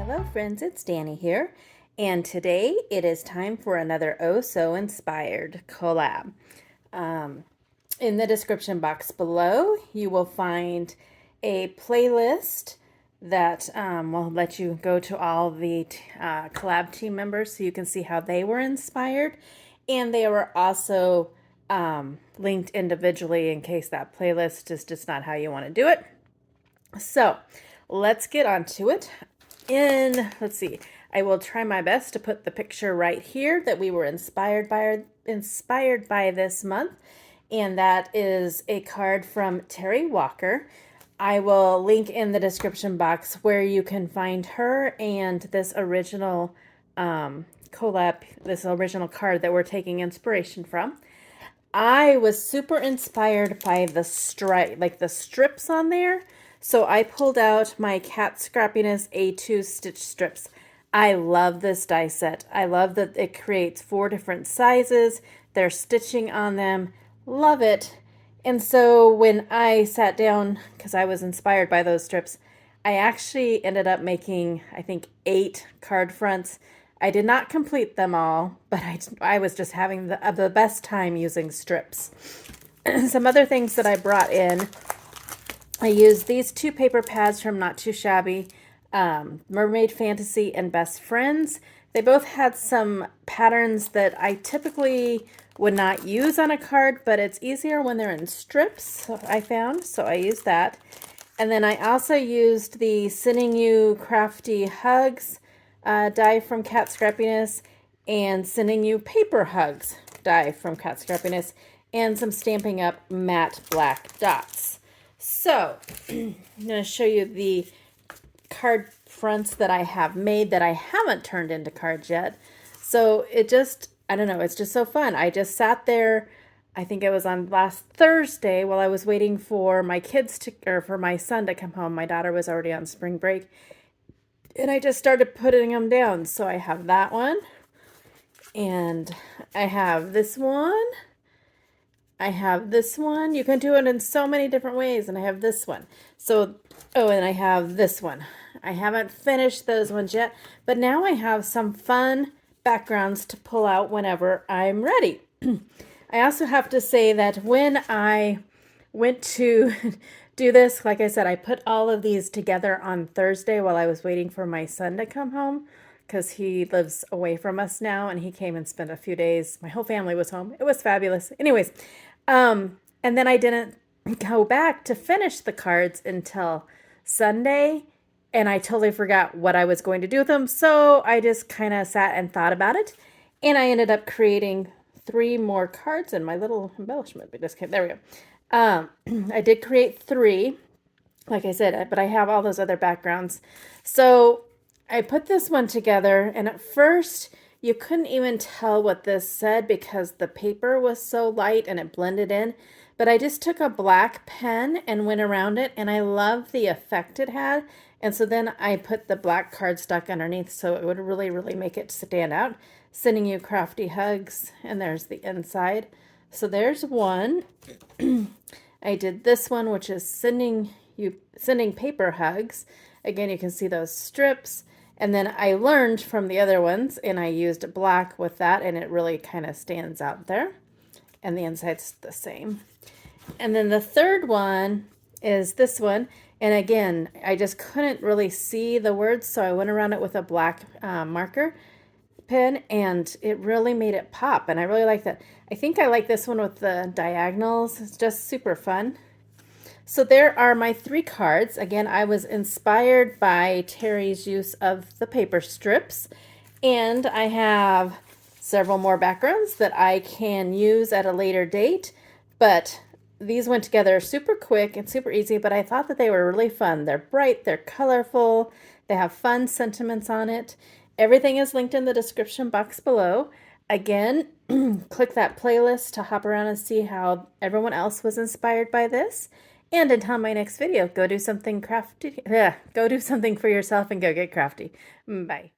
Hello friends, it's Danny here, and today it is time for another Oh So Inspired collab. In the description box below, you will find a playlist that will let you go to all the collab team members so you can see how they were inspired, and they were also linked individually in case that playlist is just not how you want to do it. So let's get on to it. Let's see, I will try my best to put the picture right here that we were inspired by this month, and that is a card from Terry Walker. I will link in the description box where you can find her and this original collab, this original card that we're taking inspiration from. I was super inspired by the the strips on there. So I pulled out my Cat Scrappiness A2 stitch strips. I love this die set. I love that it creates 4 different sizes. There's stitching on them. Love it. And so when I sat down, because I was inspired by those strips, I actually ended up making, I think, 8 card fronts. I did not complete them all, but I was just having the best time using strips. Some other things that I brought in, I used these 2 paper pads from Not Too Shabby, Mermaid Fantasy and Best Friends. They both had some patterns that I typically would not use on a card, but it's easier when they're in strips, I found, so I used that. And then I also used the Sending You Crafty Hugs die from Cat Scrappiness and Sending You Paper Hugs die from Cat Scrappiness, and some Stampin' Up matte black dots. So I'm going to show you the card fronts that I have made that I haven't turned into cards yet. So it just, I don't know, it's just so fun. I just sat there, I think it was on last Thursday while I was waiting for my for my son to come home. My daughter was already on spring break. And I just started putting them down. So I have that one. And I have this one. I have this one. You can do it in so many different ways. And I have this one. So, oh, and I have this one. I haven't finished those ones yet. But now I have some fun backgrounds to pull out whenever I'm ready. I also have to say that when I went to do this, like I said, I put all of these together on Thursday while I was waiting for my son to come home, because he lives away from us now, and he came and spent a few days. My whole family was home. It was fabulous. Anyways, and then I didn't go back to finish the cards until Sunday, and I totally forgot what I was going to do with them, so I just kind of sat and thought about it, and I ended up creating 3 more cards in my little embellishment. There we go. I did create 3, like I said, but I have all those other backgrounds. So I put this one together, and at first you couldn't even tell what this said because the paper was so light and it blended in. But I just took a black pen and went around it, and I love the effect it had. And so then I put the black cardstock underneath so it would really, really make it stand out. Sending You Crafty Hugs, and there's the inside. So there's one. I did this one, which is Sending Paper Hugs. Again, you can see those strips. And then I learned from the other ones, and I used black with that, and it really kind of stands out there. And the inside's the same. And then the third one is this one. And again, I just couldn't really see the words, so I went around it with a black marker pen, and it really made it pop, and I really like that. I think I like this one with the diagonals. It's just super fun. So there are my 3 cards. Again, I was inspired by Terry's use of the paper strips, and I have several more backgrounds that I can use at a later date, but these went together super quick and super easy, but I thought that they were really fun. They're bright, they're colorful, they have fun sentiments on it. Everything is linked in the description box below. Again, click that playlist to hop around and see how everyone else was inspired by this. And until my next video, go do something crafty. Go do something for yourself and go get crafty. Bye.